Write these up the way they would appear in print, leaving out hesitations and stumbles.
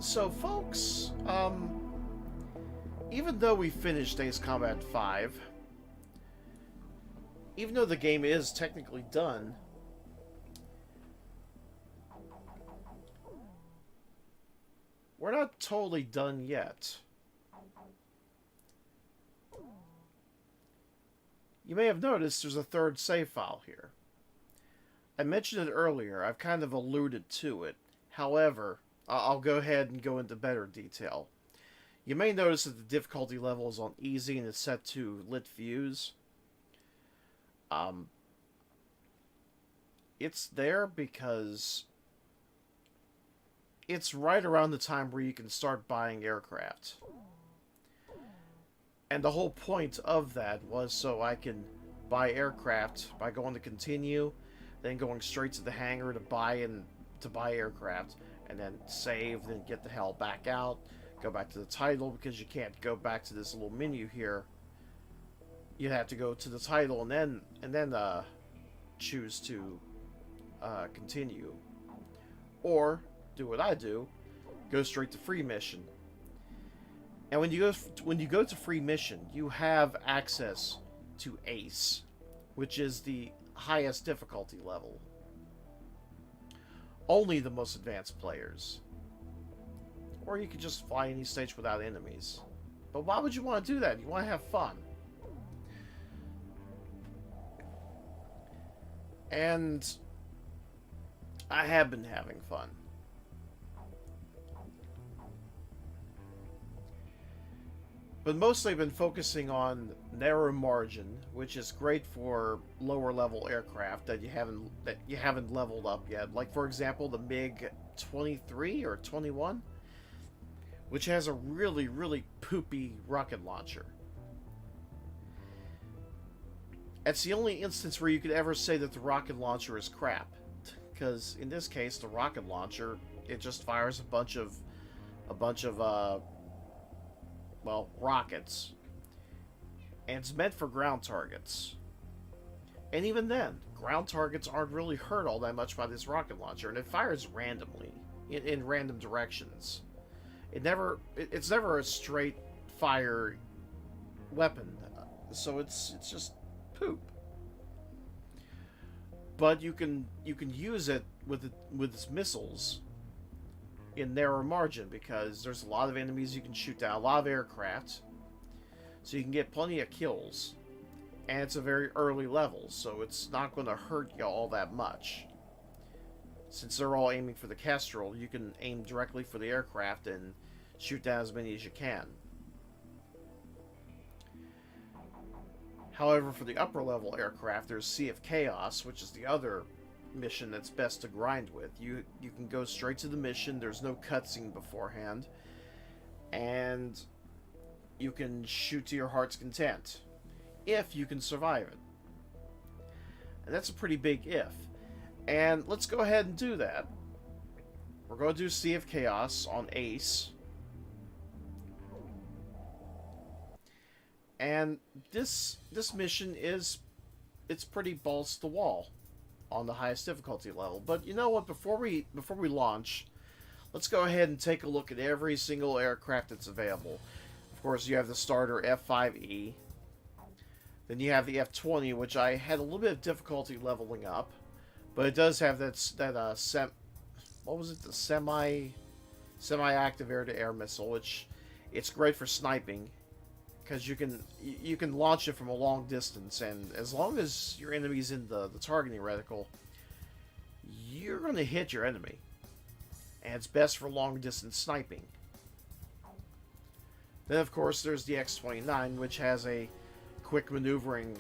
So, folks, even though we finished Ace Combat 5, even though the game is technically done, we're not totally done yet. You may have noticed there's a third save file here. I mentioned it earlier, I've kind of alluded to it. However, I'll go ahead and go into better detail. You may notice that the difficulty level is on easy and is set to lit views. It's there because it's right around the time where you can start buying aircraft. And the whole point of that was so I can buy aircraft by going to continue, then going straight to the hangar to buy aircraft, and then save, then get the hell back out, go back to the title, because you can't go back to this little menu here. You have to go to the title and then choose to continue, or do what I do, go straight to free mission. And when you go to free mission, you have access to Ace, which is the highest difficulty level. Only the most advanced players. Or you could just fly any stage without enemies. But why would you want to do that? You want to have fun. And I have been having fun. But mostly I've been focusing on narrow margin, which is great for lower level aircraft that you haven't leveled up yet. Like, for example, the MiG-23 or 21, which has a really, really poopy rocket launcher. It's the only instance where you could ever say that the rocket launcher is crap, because in this case, the rocket launcher, it just fires a bunch of well, rockets. And it's meant for ground targets. And even then, ground targets aren't really hurt all that much by this rocket launcher, and it fires randomly, in random directions. It's never a straight fire weapon, so it's just poop. But you can use it with its missiles in narrow margin, because there's a lot of enemies you can shoot down, a lot of aircraft, so you can get plenty of kills, and it's a very early level, so it's not going to hurt you all that much. Since they're all aiming for the Kestrel, you can aim directly for the aircraft and shoot down as many as you can. However, for the upper level aircraft, there's Sea of Chaos, which is the other mission that's best to grind with. You can go straight to the mission, there's no cutscene beforehand, and you can shoot to your heart's content, if you can survive it. And that's a pretty big if. And let's go ahead and do that. We're going to do Sea of Chaos on Ace. And this mission it's pretty balls to the wall on the highest difficulty level. But you know what, before we launch, let's go ahead and take a look at every single aircraft that's available. Of course, you have the starter F-5E. Then you have the F-20, which I had a little bit of difficulty leveling up, but it does have the semi-active air-to-air missile, which it's great for sniping, because you can launch it from a long distance, and as long as your enemy's in the targeting reticle, you're going to hit your enemy. And it's best for long distance sniping. Then of course there's the X-29, which has a quick maneuvering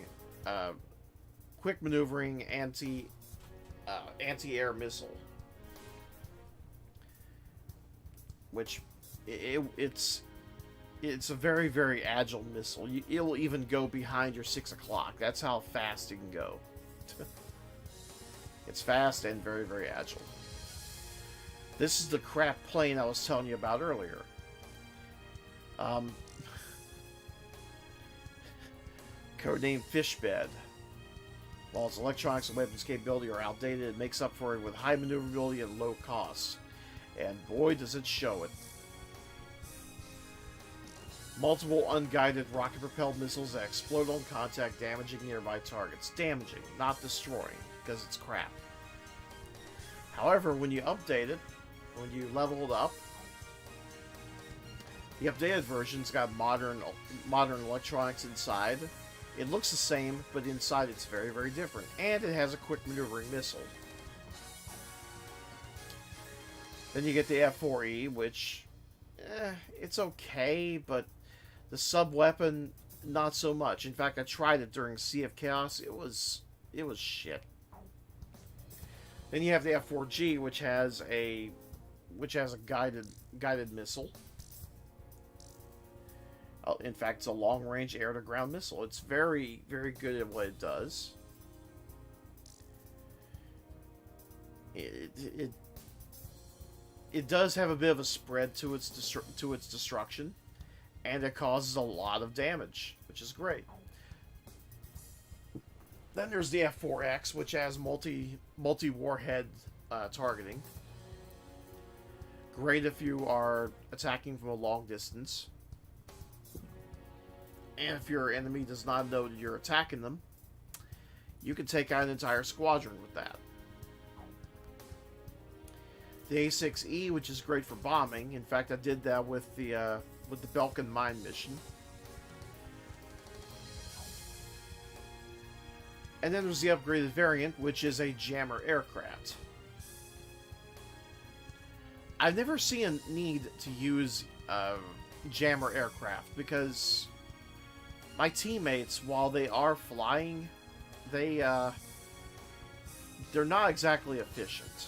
anti-air missile, which it's a very, very agile missile. It'll even go behind your 6 o'clock. That's how fast it can go. It's fast and very, very agile. This is the crap plane I was telling you about earlier. Codenamed Fishbed. While its electronics and weapons capability are outdated, it makes up for it with high maneuverability and low cost. And boy, does it show it. Multiple unguided rocket-propelled missiles that explode on contact, damaging nearby targets. Damaging, not destroying, because it's crap. However, when you update it, when you level it up, the updated version's got modern electronics inside. It looks the same, but inside it's very, very different. And it has a quick maneuvering missile. Then you get the F4E, which, it's okay, but the sub-weapon, not so much. In fact, I tried it during Sea of Chaos. It was shit. Then you have the F4G, which has a guided missile. In fact, it's a long-range air-to-ground missile. It's very, very good at what it does. It does have a bit of a spread to its destruction, and it causes a lot of damage, which is great. Then there's the F4X, which has multi-warhead targeting. Great if you are attacking from a long distance. And if your enemy does not know that you're attacking them, you can take out an entire squadron with that. The A6E, which is great for bombing. In fact, I did that with the Belkin mine mission. And then there's the upgraded variant, which is a jammer aircraft. I've never seen a need to use jammer aircraft because my teammates, while they are flying, they're not exactly efficient.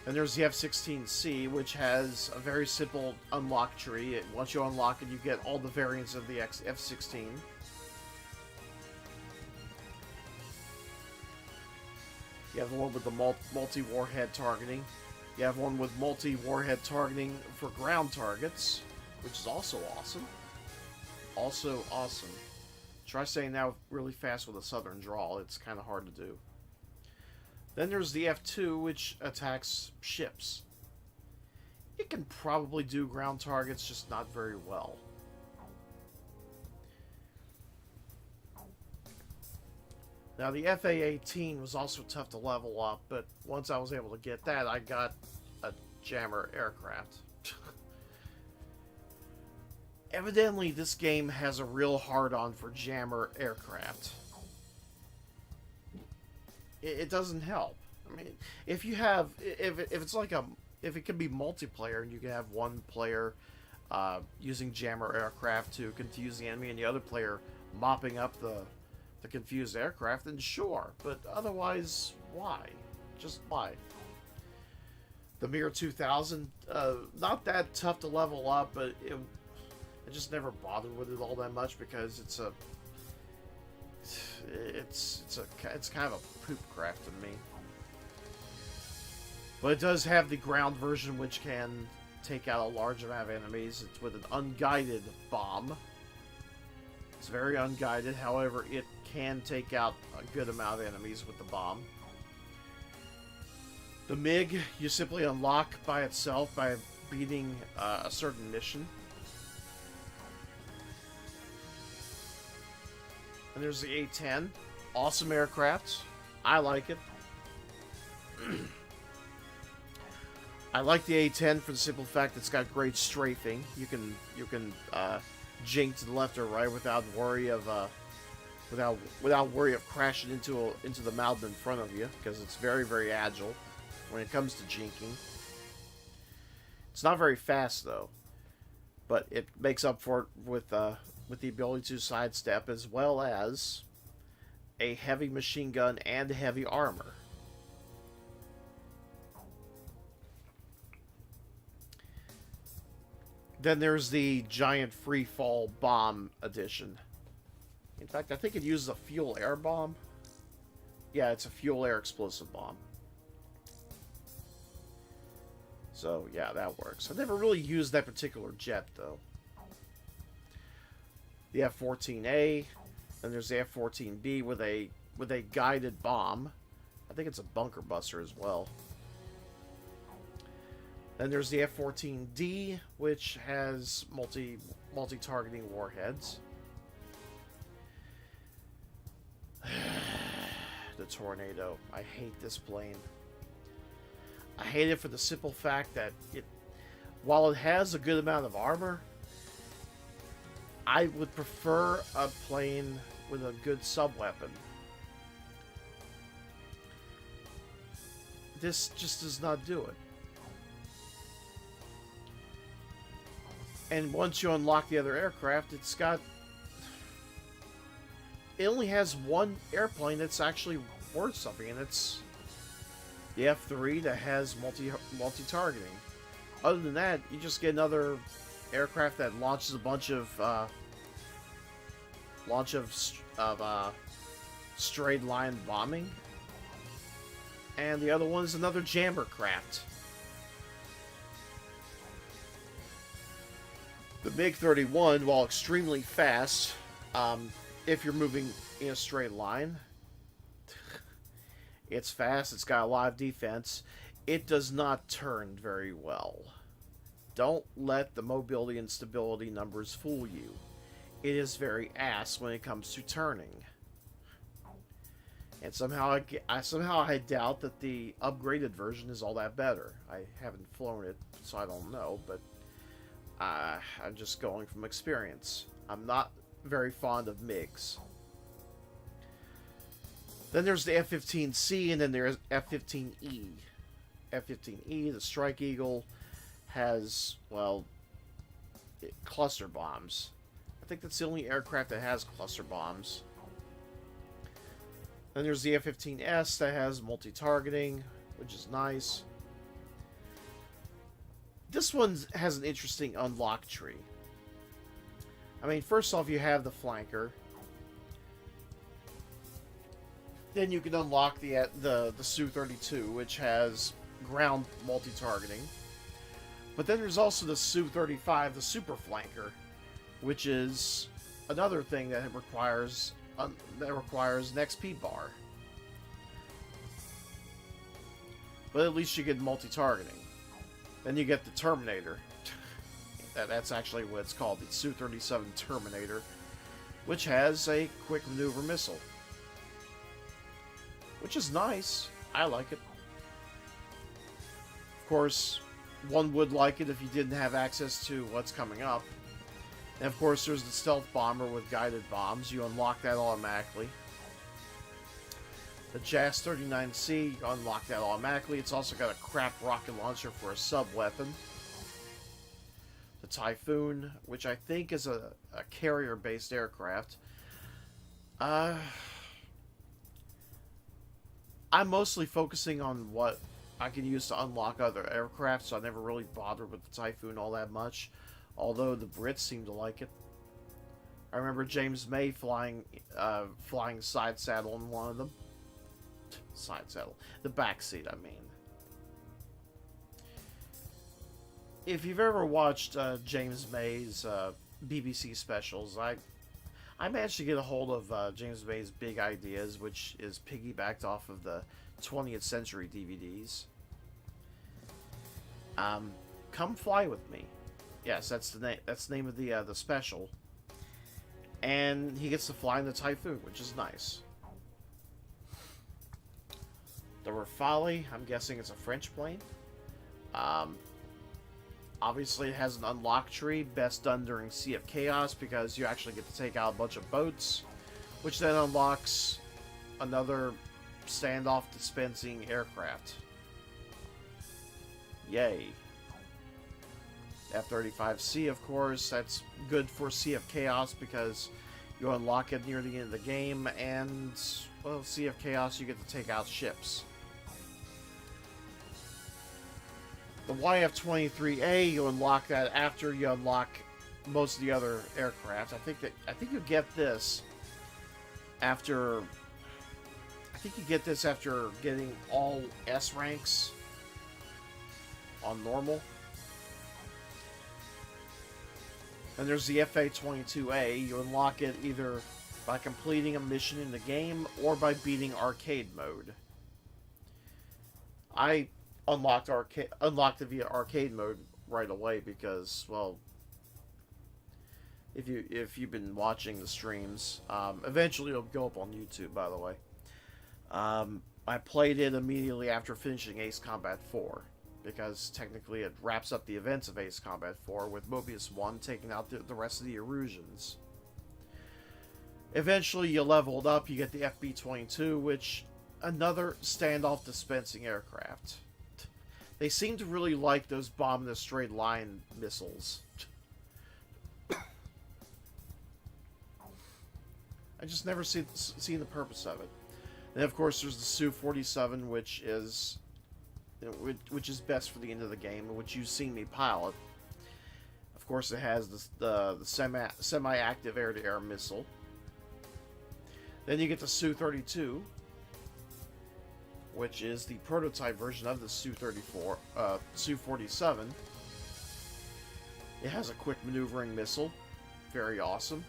And there's the F-16C, which has a very simple unlock tree. Once you unlock it, you get all the variants of the F-16. You have the one with the multi-warhead targeting. You have one with multi-warhead targeting for ground targets, which is also awesome. Also awesome. Try saying that really fast with a southern drawl. It's kind of hard to do. Then there's the F2, which attacks ships. It can probably do ground targets, just not very well. Now, the FA-18 was also tough to level up, but once I was able to get that, I got a jammer aircraft. Evidently, this game has a real hard-on for jammer aircraft. It doesn't help. I mean, if you have, if it's like if it can be multiplayer and you can have one player using jammer aircraft to confuse the enemy and the other player mopping up the confused aircraft, then sure. But otherwise, why? Just why? The Mir 2000, not that tough to level up, but I just never bothered with it all that much because it's kind of a poop craft to me. But it does have the ground version, which can take out a large amount of enemies. It's with an unguided bomb. It's very unguided, however, it can take out a good amount of enemies with the bomb. The MiG, you simply unlock by itself by beating a certain mission. And there's the A-10. Awesome aircraft. I like it. I like the A-10 for the simple fact it's got great strafing. You can jink to the left or right without worry of crashing into the mountain in front of you, because it's very, very agile when it comes to jinking. It's not very fast though, but it makes up for it with the ability to sidestep, as well as a heavy machine gun and heavy armor. Then there's the giant free fall bomb edition. In fact, I think it uses a fuel air bomb. Yeah, it's a fuel air explosive bomb. So yeah, that works. I never really used that particular jet though. The F-14A, and there's the F-14B with a guided bomb. I think it's a bunker buster as well. Then there's the F-14D, which has multi-targeting warheads. The Tornado. I hate this plane. I hate it for the simple fact that while it has a good amount of armor, I would prefer a plane with a good sub-weapon. This just does not do it. And once you unlock the other aircraft, it only has one airplane that's actually worth something, and it's the F3 that has multi-targeting. Other than that, you just get another aircraft that launches a bunch of straight line bombing, and the other one is another jammer craft. The MiG-31, while extremely fast, if you're moving in a straight line, it's fast, it's got a lot of defense. It does not turn very well. Don't let the mobility and stability numbers fool you. It is very ass when it comes to turning. And somehow I doubt that the upgraded version is all that better. I haven't flown it, so I don't know, but I'm just going from experience. I'm not very fond of MiGs. Then there's the F-15C, and then there's F-15E. F-15E, the Strike Eagle, has, well, cluster bombs. I think that's the only aircraft that has cluster bombs. Then there's the F-15S that has multi-targeting, which is nice. This one has an interesting unlock tree. I mean, first off, you have the flanker. Then you can unlock the Su-32, which has ground multi-targeting. But then there's also the Su-35, the super flanker, which is another thing that requires an XP bar. But at least you get multi-targeting. Then you get the Terminator. That's actually what it's called, the Su-37 Terminator, which has a quick maneuver missile. Which is nice. I like it. Of course, one would like it if you didn't have access to what's coming up. And of course, there's the stealth bomber with guided bombs. You unlock that automatically. The JAS-39C, you unlock that automatically. It's also got a crap rocket launcher for a sub-weapon. The Typhoon, which I think is a carrier-based aircraft. I'm mostly focusing on what I can use to unlock other aircraft, so I never really bothered with the Typhoon all that much. Although the Brits seem to like it. I remember James May flying side saddle in one of them. Side saddle. The back seat, I mean. If you've ever watched James May's BBC specials, I managed to get a hold of James May's Big Ideas, which is piggybacked off of the 20th Century DVDs. Come Fly With Me. Yes, that's the name of the special. And he gets to fly in the Typhoon, which is nice. The Rafale, I'm guessing it's a French plane. Obviously, it has an unlock tree, best done during Sea of Chaos, because you actually get to take out a bunch of boats, which then unlocks another standoff dispensing aircraft. Yay. F-35C, of course, that's good for Sea of Chaos because you unlock it near the end of the game, and, well, Sea of Chaos, you get to take out ships. The YF-23A, you unlock that after you unlock most of the other aircraft. I think you get this after. I think you get this after getting all S ranks on normal. And there's the FA-22A. You unlock it either by completing a mission in the game or by beating arcade mode. I unlocked it via arcade mode right away because, well, if you've been watching the streams, eventually it'll go up on YouTube. By the way, I played it immediately after finishing Ace Combat 4 because technically it wraps up the events of Ace Combat 4 with Mobius 1 taking out the rest of the Erusians. Eventually you leveled up, you get the FB-22, which another standoff dispensing aircraft. They seem to really like those bomb in a straight line missiles. I just never seen the purpose of it. And of course, there's the Su-47, which is best for the end of the game, which you've seen me pilot. Of course, it has the semi-active air-to-air missile. Then you get the Su-32, which is the prototype version of the Su-47. It has a quick maneuvering missile, very awesome.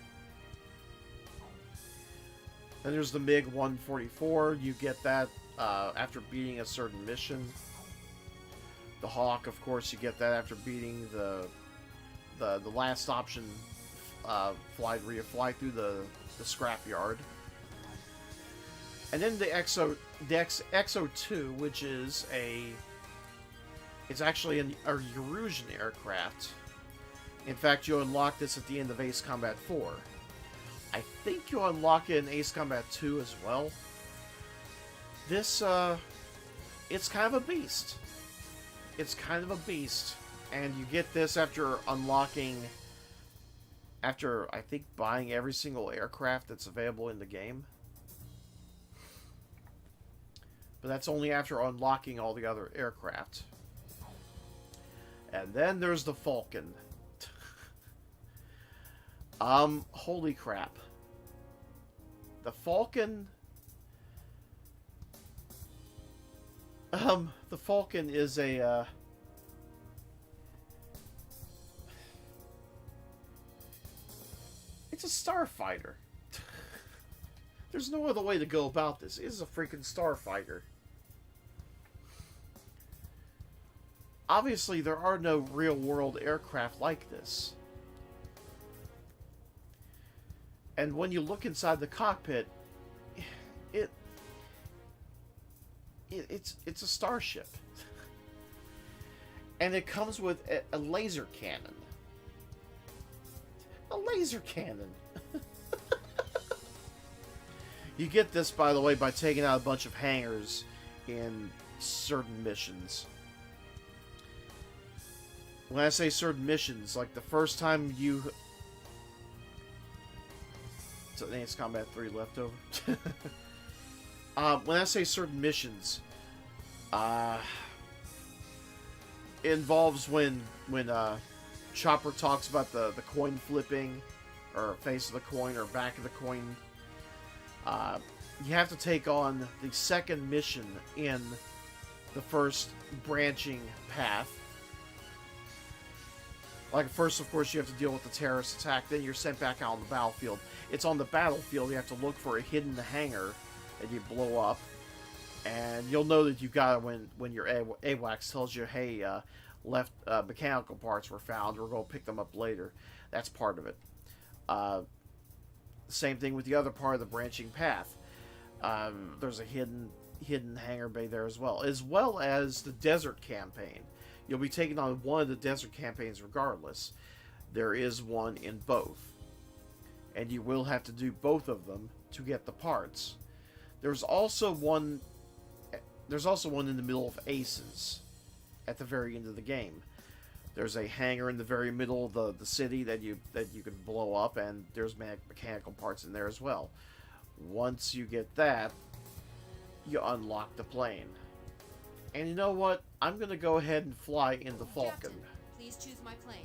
Then there's the MiG-144. You get that after beating a certain mission. The Hawk, of course, you get that after beating the last option where you fly through the scrapyard. And then the XO2, which is it's actually a Erusian aircraft. In fact, you unlock this at the end of Ace Combat 4. I think you unlock it in Ace Combat 2 as well. This, it's kind of a beast. It's kind of a beast. And you get this after I think, buying every single aircraft that's available in the game. But that's only after unlocking all the other aircraft. And then there's the Falcon. Holy crap. The Falcon... the Falcon is a, it's a starfighter. There's no other way to go about this. It is a freaking starfighter. Obviously, there are no real-world aircraft like this. And when you look inside the cockpit, it's a starship. And it comes with a laser cannon. A laser cannon. You get this, by the way, by taking out a bunch of hangars in certain missions. When I say certain missions, like the first time you... So Ace Combat 3 leftover. When I say certain missions, it involves when Chopper talks about the coin flipping, or face of the coin, or back of the coin. You have to take on the second mission in the first branching path. Like, first, of course, you have to deal with the terrorist attack, then you're sent back out on the battlefield. It's on the battlefield, you have to look for a hidden hangar that you blow up. And you'll know that you got it when your AWACS tells you, hey, left mechanical parts were found, we're going to pick them up later. That's part of it. Same thing with the other part of the branching path. There's a hidden hangar bay there as well as the desert campaign. You'll be taking on one of the desert campaigns regardless. There is one in both. And you will have to do both of them to get the parts. There's also one in the middle of Aces at the very end of the game. There's a hangar in the very middle of the city that you can blow up, and there's mechanical parts in there as well. Once you get that, you unlock the plane. And you know what? I'm going to go ahead and fly in the Falcon. Captain, please choose my plane.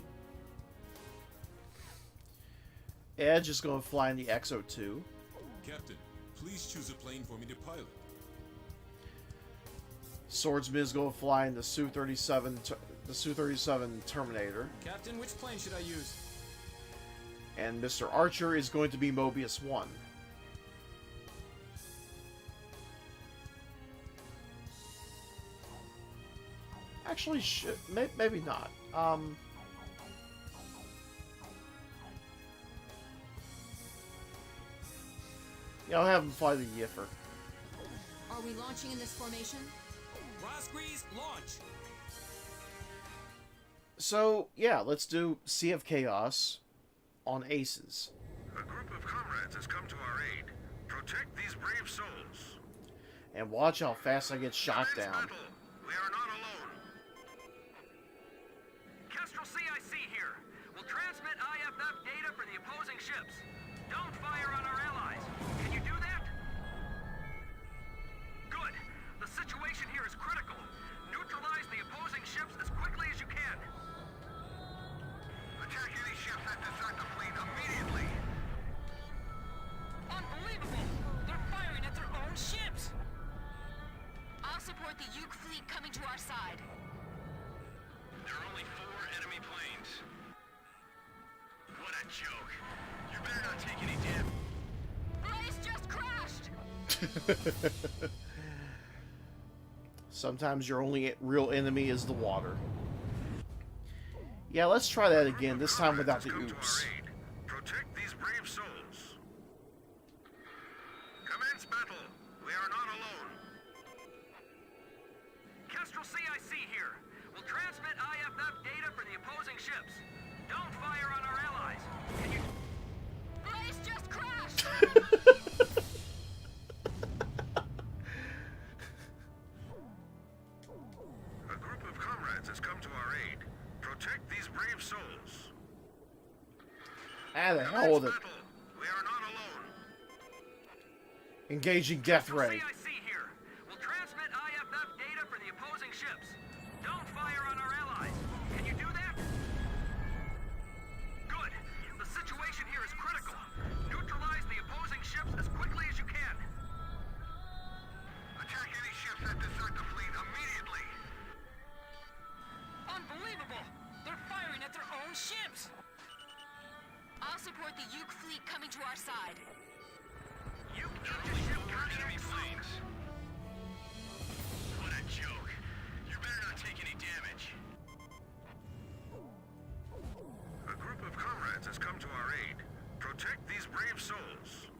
Edge is going to fly in the XO2. Captain, please choose a plane for me to pilot. Swordsman is going to fly in the Su-37 Terminator. Captain, which plane should I use? And Mr. Archer is going to be Mobius 1. Actually, maybe not. Yeah, I'll have him fly the Yiffer. Are we launching in this formation? Rosgrease, launch! So, yeah, let's do Sea of Chaos on Aces. A group of comrades has come to our aid. Protect these brave souls. And watch how fast I get shot Commence down. battle. We are not alone. Kestrel CIC here. We'll transmit IFF data for the opposing ships. Don't fire on our allies. Can you do that? Good. The situation here is critical. Neutralize the opposing ships as quickly as you can. Attack any ships that desert the fleet immediately. Unbelievable! They're firing at their own ships! I'll support the Uke fleet coming to our side. There are only 4 enemy planes. What a joke. You better not take any damage. Reese just crashed! Sometimes your only real enemy is the water. Yeah, let's try that again, this time without the oops. Protect these brave souls. Commence battle. We are not alone. Kestrel CIC here. We'll transmit IFF data for the opposing ships. Don't fire on our allies. Can you... Reese just crashed! A group of comrades has come to our aid. Protect these brave souls. Ah, the hell with it. Battle. We are not alone. Engaging Death Ray. CIC here. We'll transmit IFF data for the opposing ships. Don't fire on our allies. Can you do that? Good. The situation here is critical. Neutralize the opposing ships as quickly as you can. Attack any ships that desert the fleet immediately. Unbelievable! They're firing at their own ships! I'll support the Uke fleet coming to our side. You need to ship enemy planes. What a joke. You better not take any damage. A group of comrades has come to our aid. Protect these brave souls.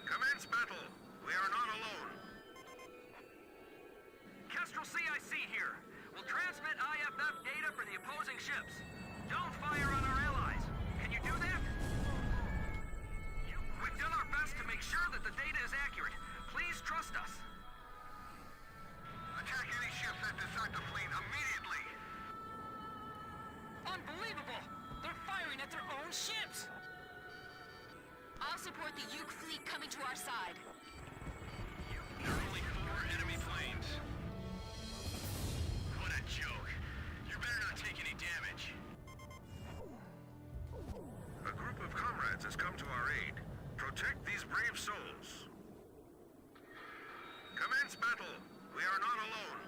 Commence battle. We are not alone. Kestrel CIC here. We'll transmit IFF data for the opposing ships. Don't fire on our allies. Can you do that? We've done our best to make sure that the data is accurate. Please trust us. Attack any ships that desert the fleet immediately. Unbelievable! They're firing at their own ships! I'll support the Uke fleet coming to our side. There are only 4 enemy planes. What a joke. You better not take any damage. A group of comrades has come to our aid. Protect these brave souls. Commence battle. We are not alone.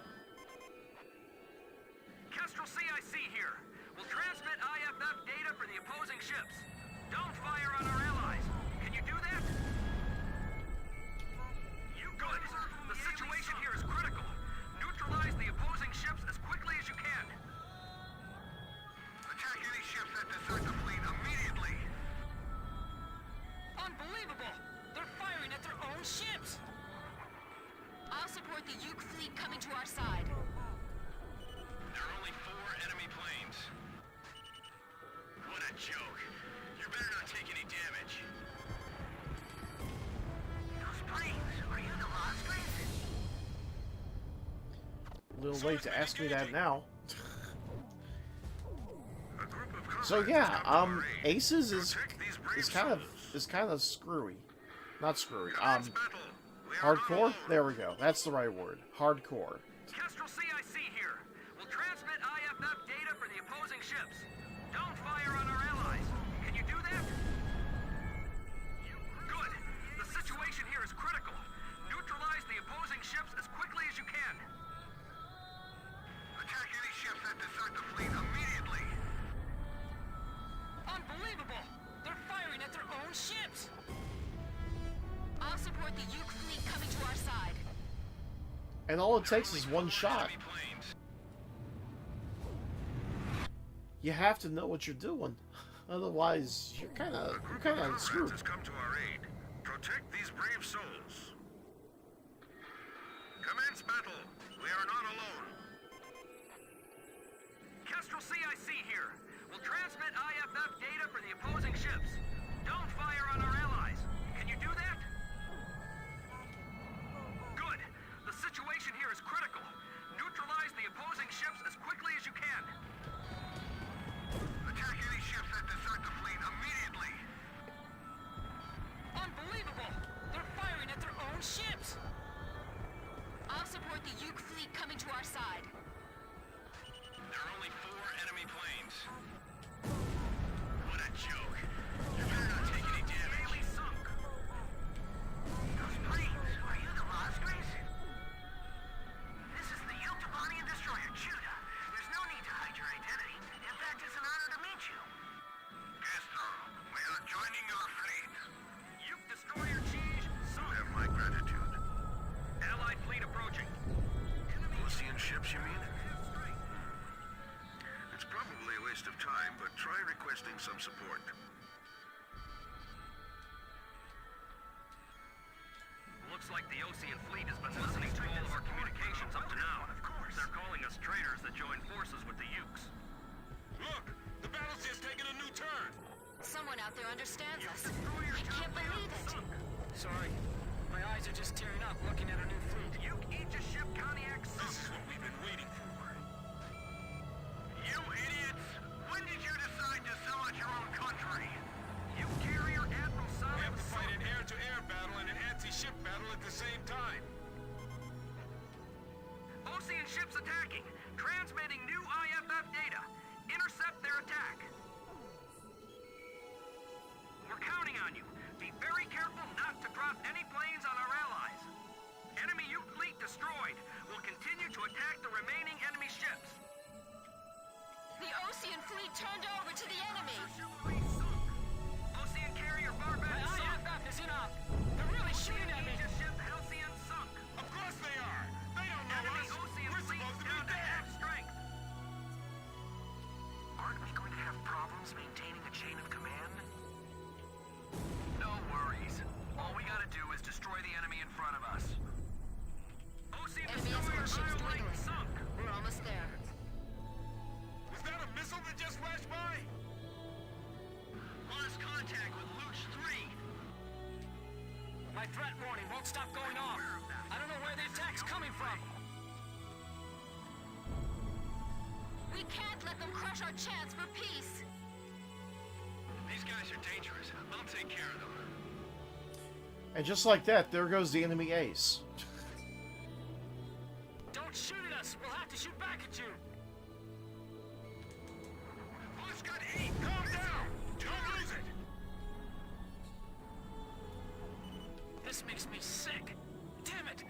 Kestrel CIC here. We'll transmit IFF data for the opposing ships. Don't fire on our allies. Can you do that? Good. The situation here is critical. Neutralize the opposing ships as quickly as you can. Attack any ships that desert the fleet immediately. Unbelievable! They're firing at their own ships! I'll support the Uke fleet coming to our side. There are only 4 enemy planes. What a joke. You better not take any damage. Those planes, are you the Rosgrease? A little late to ask me that now. A group of So comrades yeah, has come to our aid. Aces is Protect these brave souls. kind of screwy. Not screwy. Commence battle. We are not Hardcore? alone. There we go. That's the right word. Hardcore. Kestrel CIC here. We'll transmit IFF data for the opposing ships. Don't fire on our allies. Can you do that? Good. The situation here is critical. Neutralize the opposing ships as quickly as you can. Attack any ships that desert the fleet immediately. Unbelievable! They're firing at their own ships! I'll support the Uke fleet coming to our side. And all it takes is one shot. Enemy planes. You have to know what you're doing. Otherwise, you're kind of screwed. Has come to our aid. Protect these brave souls. Commence battle. We are not alone. Kestrel CIC here. We'll transmit IFF data for the opposing ships. Don't fire on our allies. Can you do that? Good. The situation here is critical. Neutralize the opposing ships as quickly as you can. Attack any ships that desert the fleet immediately. Unbelievable! They're firing at their own ships! I'll support the Uke fleet coming to our side. There are only 4 enemy planes. What a joke. You better not take any damage. Nearly sunk. Those planes, are you the Lost Grace? This is the Yuktabanian destroyer, Judah. There's no need to hide your identity. In fact, it's an honor to meet you. Castro, we are joining your fleet. Yuke destroyer Cheese, so have my gratitude. Allied fleet approaching. Ocean ships, you mean? It's probably a waste of time, but try requesting some support. Looks like the Ocean fleet has been listening to all of our communications up to now. Of course. They're calling us traitors that joined forces with the Ukes. Look! The battle's just taking a new turn! Someone out there understands us. I can't believe it. Sorry. My eyes are just tearing up looking at a new fleet. Uke Aegis ship Cognac sunk. This is what we've been waiting for. You idiots! When did you decide to sell out your own country? You carrier Admiral We Saleh have to was fight an air-to-air battle and an anti-ship battle at the same time. Ocean ships attacking. Transmitting new IFF data. Intercept their attack. We're counting on you. Be very careful not to drop any planes on our allies. Enemy Uke fleet destroyed. We'll continue to attack the remaining enemy ships. The Ocean fleet turned over to the enemy. Ocean carrier Barbet My sunk. IFF is in up! They're really shooting at me! Aegis ship Halcyon sunk. Of course they are! They don't know Enemy us! Ocean We're fleet supposed to be down to dead! half strength. Aren't we going to have problems maintaining a chain of command? No worries. All we gotta do is destroy the enemy in front of us. Ocean Enemy destroyer escort ships Isle Lake dwindling. sunk. We're almost there. Was that a missile that just flashed by? Lost contact with Luch 3. My threat warning won't stop going off. I don't know where the attack's coming from. We can't let them crush our chance for peace. These guys are dangerous. I'll take care of them. And just like that, there goes the enemy ace. Don't shoot at us! We'll have to shoot back at you! Luch got 8. Calm down! Don't lose it! This makes me sick. Damn it!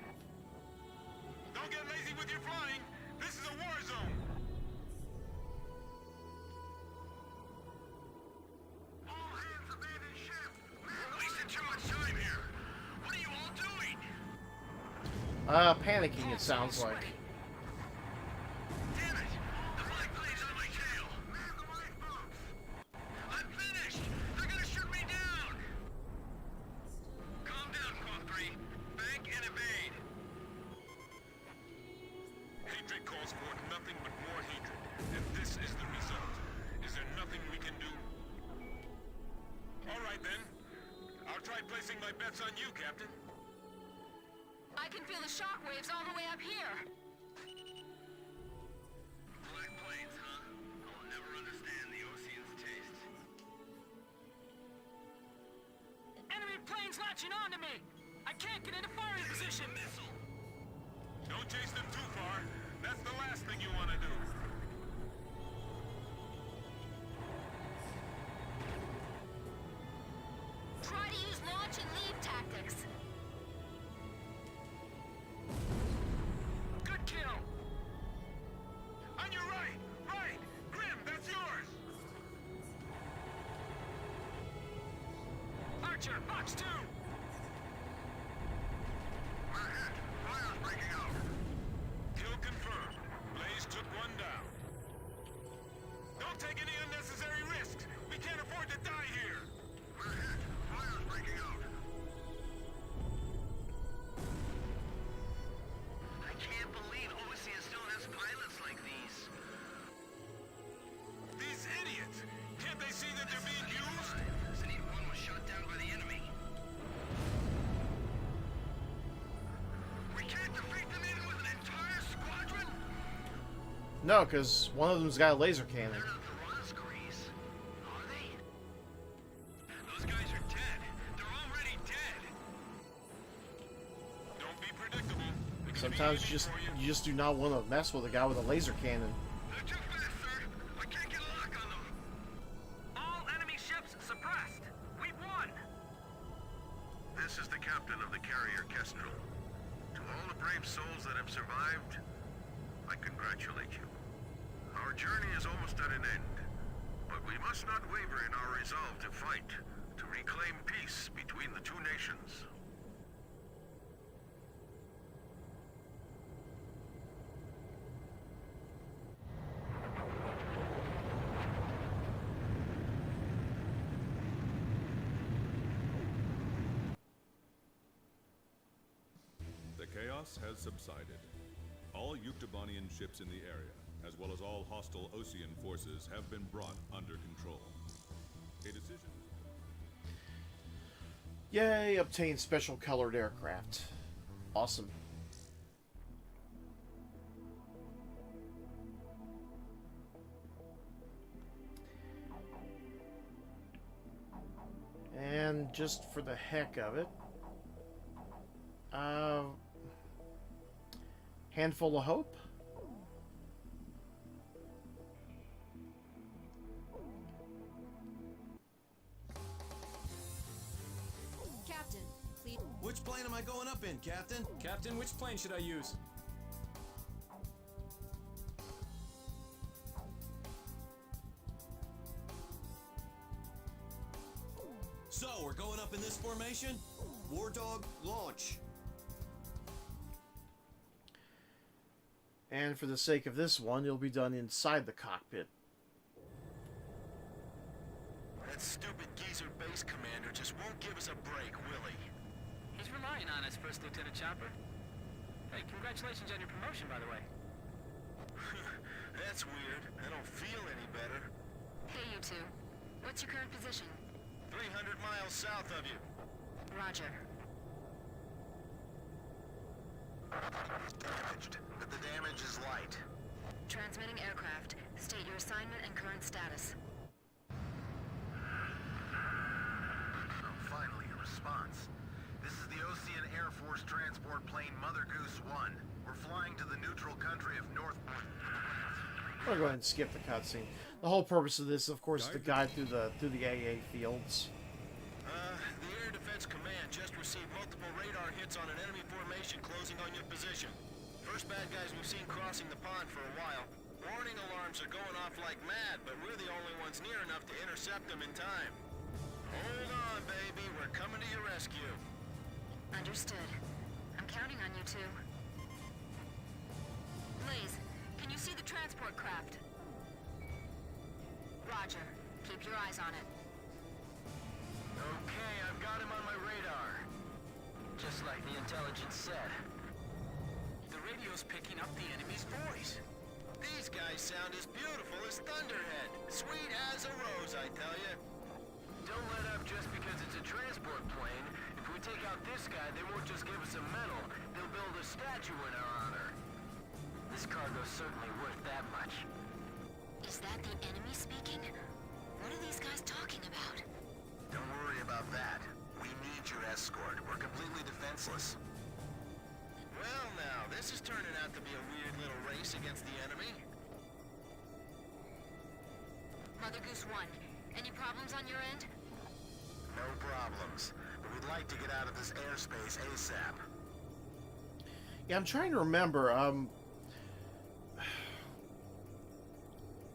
Don't get lazy with your flying! This is a war zone! All hands abandon ship. We're wasting too much time here. What are you all doing? Panicking, it sounds like. Damn it! The flag plane's on my tail. Man the lifeboats. I'm finished. They're gonna shoot me down. Calm down, Quam 3. Bank and evade. Hatred calls for nothing but more hatred, and this is the result. Is there nothing we can do? All right, then. I'll try placing my bets on you, Captain. I can feel the shockwaves all the way up here. Black planes, huh? I'll never understand the Ocean's taste. Enemy planes latching onto me! I can't get into firing position! Missile. Don't chase them too far. That's the last thing you want to do. Try to use launch and leave tactics. Good kill! On your right! Right! Grim, that's yours! Archer, box 2! We're hit. Fire's breaking out. No, because one of them's got a laser cannon. They're not the Rosgrees, are they? Those guys are dead. They're already dead. Don't be predictable. It could Sometimes be easy for you. you just do not want to mess with a guy with a laser cannon. They're too fast, sir. I can't get a lock on them. All enemy ships suppressed. We've won. This is the captain of the carrier Kestrel. To all the brave souls that have survived, I congratulate you. Our journey is almost at an end, but we must not waver in our resolve to fight, to reclaim peace between the two nations. The chaos has subsided. All Yuktobanian ships in the area, as well as all hostile Osean forces, have been brought under control. A decision... Yay, obtain special colored aircraft. Awesome. And just for the heck of it, handful of hope. Captain, please. Which plane am I going up in, Captain? Captain, which plane should I use? So, we're going up in this formation? War Dog, launch. And for the sake of this one, it'll be done inside the cockpit. That stupid geezer base commander just won't give us a break, will he? He's relying on us, First Lieutenant Chopper. Hey, congratulations on your promotion, by the way. That's weird. I don't feel any better. Hey, you two. What's your current position? 300 miles south of you. Roger. Damaged, but the damage is light. Transmitting aircraft. State your assignment and current status. Finally, a response. This is the Osean Air Force transport plane Mother Goose 1. We're flying to the neutral country of North... I'm gonna go ahead and skip the cutscene. The whole purpose of this, of course, is to guide through the AA fields. The Air Defense Command just received multiple radar hits on an enemy formation closing on your position. First bad guys we've seen crossing the pond for a while. Warning alarms are going off like mad, but we're the only ones near enough to intercept them in time. Hold on, baby. We're coming to your rescue. Understood. I'm counting on you two. Blaze, can you see the transport craft? Roger. Keep your eyes on it. Okay, I've got him on my radar. Just like the intelligence said. The radio's picking up the enemy's voice. These guys sound as beautiful as Thunderhead. Sweet as a rose, I tell you. Don't let up just because it's a transport plane. If we take out this guy, they won't just give us a medal. They'll build a statue in our honor. This cargo's certainly worth that much. Is that the enemy speaking? What are these guys talking about? Don't worry about that. We need your escort. We're completely defenseless. Well now, this is turning out to be a weird little race against the enemy. Mother Goose 1, any problems on your end? No problems. But we'd like to get out of this airspace ASAP. Yeah, I'm trying to remember. I'm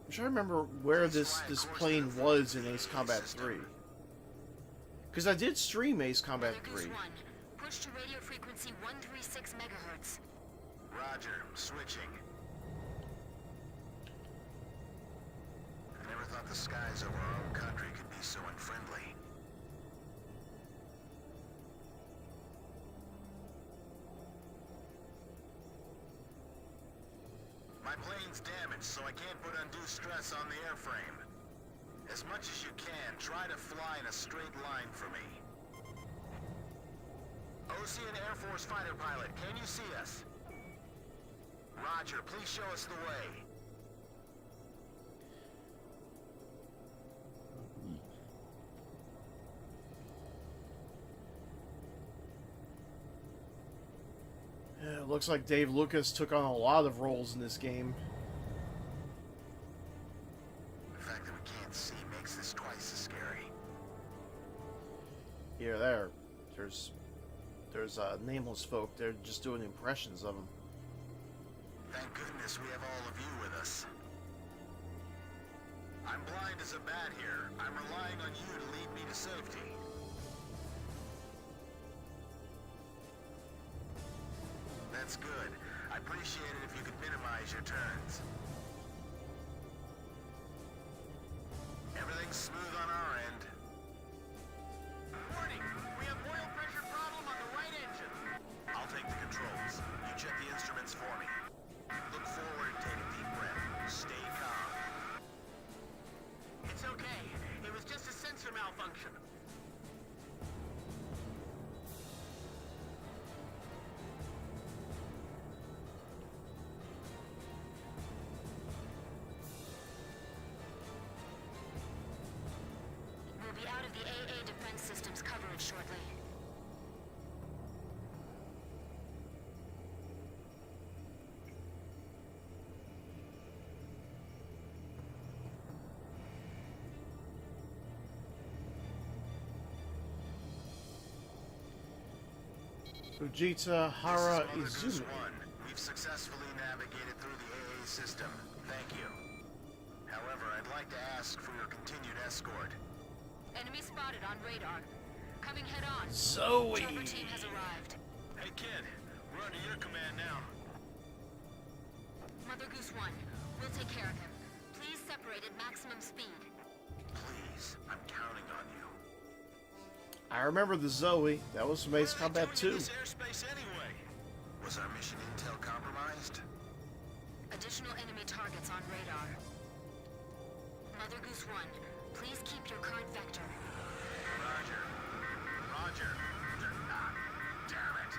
trying to remember where this plane was in Ace Combat 3. Because I did stream Ace Combat Mother Goose 3. 1, push to radio frequency 136 megahertz. Roger, switching. I never thought the skies over our own country could be so unfriendly. My plane's damaged, so I can't put undue stress on the airframe. As much as you can, try to fly in a straight line for me. Osean Air Force fighter pilot, can you see us? Roger, please show us the way. It looks like Dave Lucas took on a lot of roles in this game. The fact that we can't see makes this twice as scary. Here, there's nameless folk. They're just doing impressions of him. Thank goodness we have all of you with us. I'm blind as a bat here. I'm relying on you to lead me to safety. That's good. I appreciate it if you could minimize your turns. Everything's smooth on our end. Warning! We have oil pressure problem on the right engine. I'll take the controls. You check the instruments for me. Look forward and take a deep breath. Stay calm. It's okay. It was just a sensor malfunction. We'll be out of the AA defense systems coverage shortly. Fujita Hara This is Izumi. Mother Goose 1. We've successfully navigated through the AA system. Thank you. However, I'd like to ask for your continued escort. Enemy spotted on radar. Coming head on. Zoe! Chopper team has arrived. Hey kid, we're under your command now. Mother Goose 1, we'll take care of him. Please separate at maximum speed. Please, I'm counting on you. I remember the Zoe. That was from Ace Combat 2. This airspace anyway. Was our mission intel compromised? Additional enemy targets on radar. Mother Goose 1, please keep your current vector. Roger. Roger. Ah, damn it.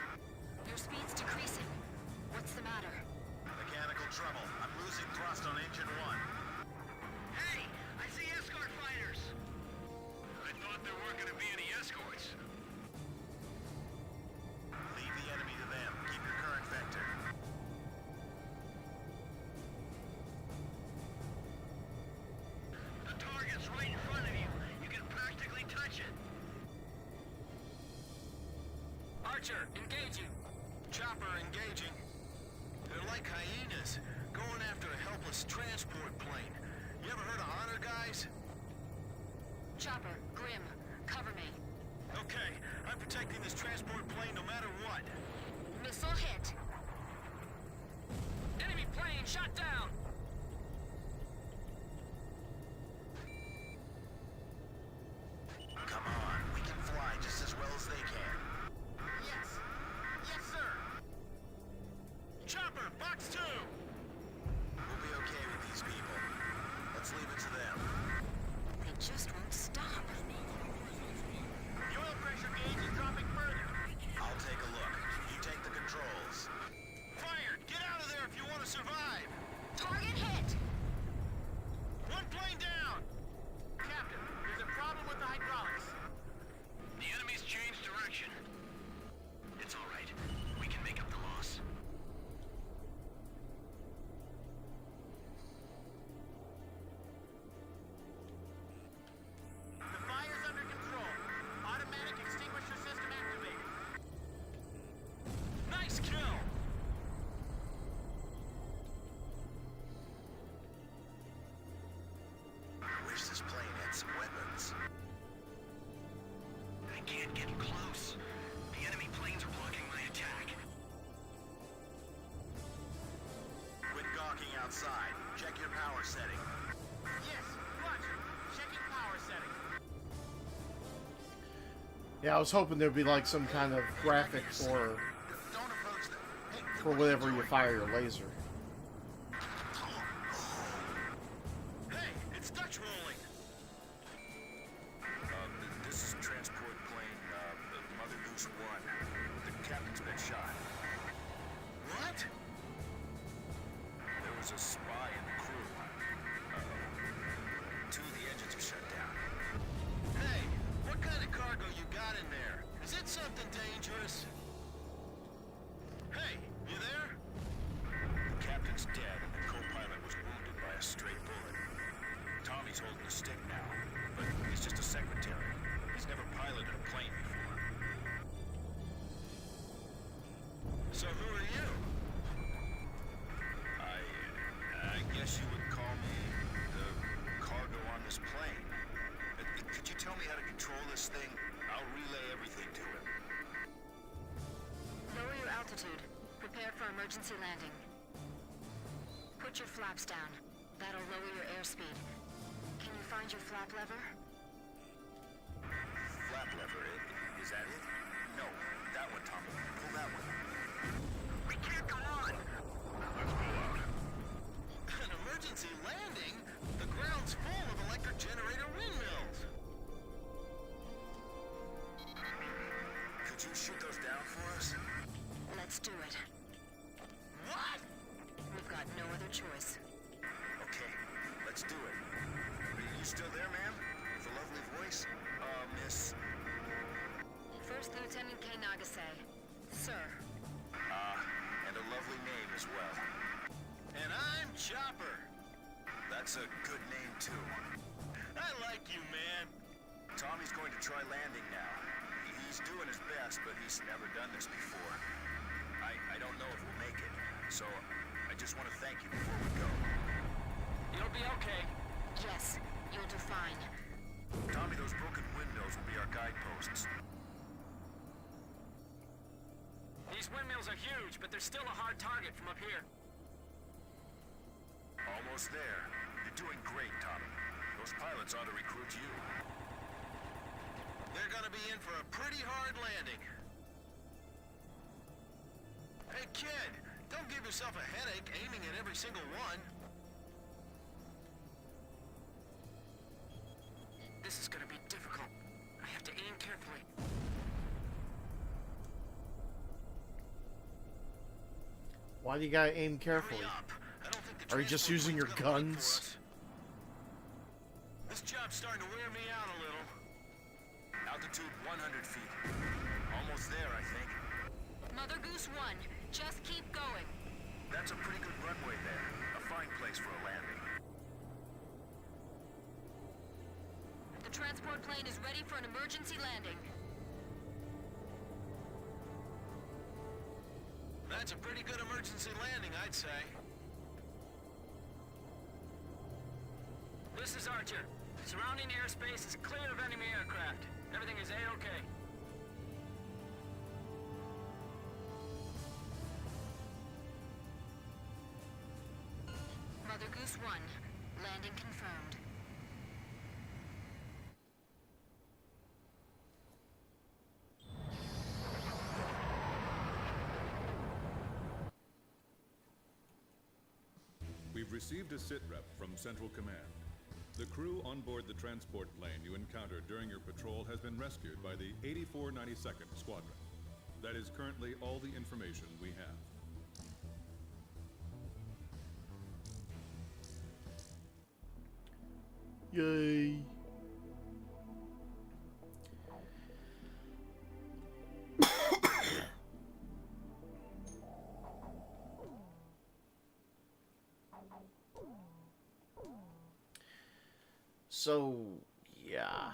Your speed's decreasing. What's the matter? Mechanical trouble. I'm losing thrust on engine 1. Hey, I see escort fighters. I thought there weren't going to be any escorts. Leave the enemy to them. Keep your current vector. The target's right in front of you. You can practically touch it. Archer, engaging. Chopper engaging. They're like hyenas, going after a helpless transport plane. You ever heard of honor, guys? Chopper, Grim, cover me. Okay, I'm protecting this transport plane no matter what. Missile hit. Enemy plane shot down! Come on. We can fly just as well as they can. Yes! Yes, sir! Chopper, box 2! We'll be okay with these people. Let's leave it to them. They just won't stop. The oil pressure gauge is dropping further. I'll take a look. You take the controls. Fire! Get out of there if you want to survive! Target hit! One plane down! Captain, there's a problem with the hydraulics. The enemy's changed direction. It's all right. We can make up the loss. The fire's under control. Automatic extinguisher system activated. Nice kill! I wish this plane had some weapons. I can't get close. The enemy planes are blocking my attack. Quit gawking outside. Check your power setting. Yes, Roger. Checking power setting. Yeah, I was hoping there'd be like some kind of graphic for Don't approach them. Hey, whenever you fire your laser. Hey, it's Dutch rolling. This is transport plane, Mother Goose 1. The captain's been shot. What? There was a spy in the crew. Two of the engines are shut down. Hey, what kind of cargo you got in there? Is it something dangerous? Hey, you emergency landing. Put your flaps down. That'll lower your airspeed. Can you find your flap lever? Flap lever, is that it? No, that one, Tommy. Pull that one. We can't go on! Let's pull out. An emergency landing? The ground's full of electric generator windmills. Could you shoot those down for us? Let's do it. What? We've got no other choice. Okay, let's do it. Are you still there, ma'am? With a lovely voice? Miss... First Lieutenant K. Nagase. Sir. and a lovely name as well. And I'm Chopper. That's a good name, too. I like you, man. Tommy's going to try landing now. He's doing his best, but he's never done this before. I don't know if we'll make it, so I just want to thank you before we go. You'll be okay. Yes, you'll do fine. Tommy, those broken windmills will be our guideposts. These windmills are huge, but they're still a hard target from up here. Almost there. You're doing great, Tommy. Those pilots ought to recruit you. They're gonna be in for a pretty hard landing. Hey, kid, don't give yourself a headache aiming at every single one. This is gonna be difficult. I have to aim carefully. Why do you gotta aim carefully? Hurry up. I don't think the Are you just transport using your plane's gonna wait for guns? us. This job's starting to wear me out a little. Altitude 100 feet. Almost there, I think. Mother Goose 1, just keep going. That's a pretty good runway there. A fine place for a landing. The transport plane is ready for an emergency landing. That's a pretty good emergency landing, I'd say. This is Archer. Surrounding airspace is clear of enemy aircraft. Everything is A-OK. Mother Goose 1, landing confirmed. We've received a sitrep from Central Command. The crew on board the transport plane you encountered during your patrol has been rescued by the 8492nd Squadron. That is currently all the information we have. Yay. So, yeah.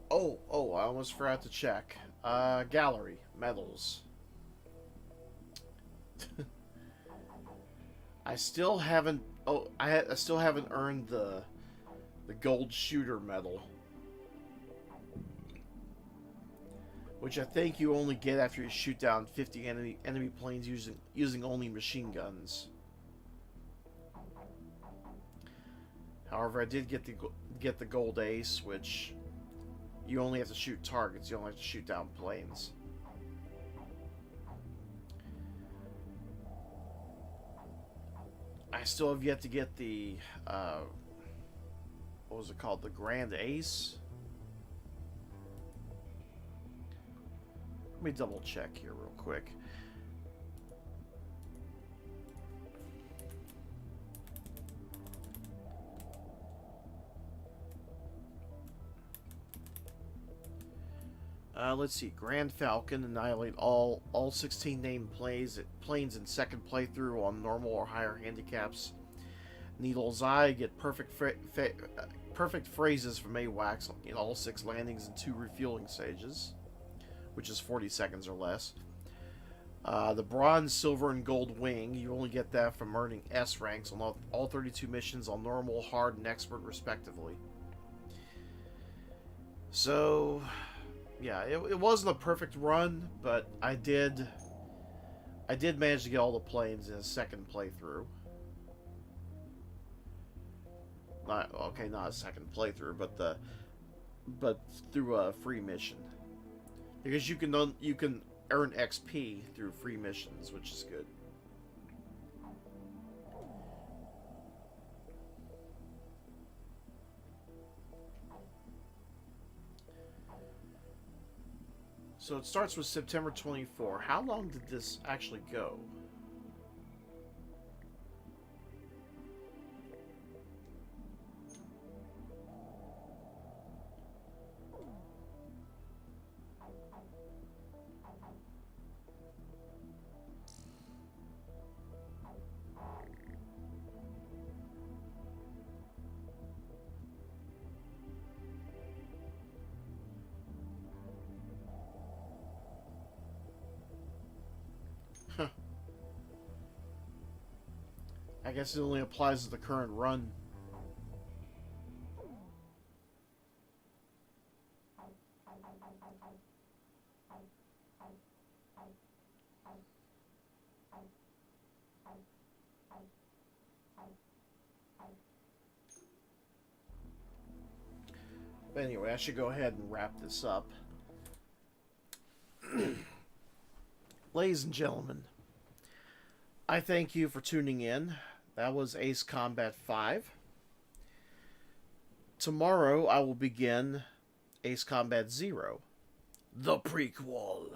Oh, I almost forgot to check. Gallery, medals. I still haven't, I still haven't earned the gold shooter medal. Which I think you only get after you shoot down 50 enemy planes using only machine guns. However, I did get the gold ace, which you only have to shoot targets. You only have to shoot down planes. I still have yet to get the what was it called? The Grand Ace. Let me double check here real quick. Let's see. Grand Falcon, annihilate all 16 named planes in second playthrough on normal or higher handicaps. Needle's Eye, get perfect phrases from AWACS in all 6 landings and 2 refueling stages, which is 40 seconds or less. The bronze, silver, and gold wing, you only get that from earning S ranks on all 32 missions on normal, hard, and expert, respectively. So, yeah, it wasn't a perfect run, but I did manage to get all the planes in a second playthrough. Not a second playthrough, but through a free mission, because you can earn XP through free missions, which is good. So it starts with September 24. How long did this actually go? I guess it only applies to the current run. But anyway, I should go ahead and wrap this up. Ladies and gentlemen, I thank you for tuning in. That was Ace Combat 5. Tomorrow I will begin Ace Combat 0, the prequel.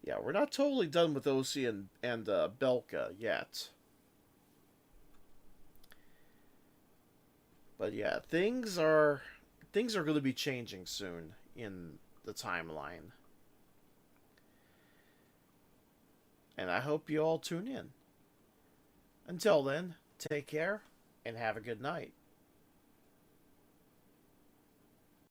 Yeah, we're not totally done with OC and Belka yet. But yeah, things are going to be changing soon in the timeline. And I hope you all tune in. Until then, take care and have a good night.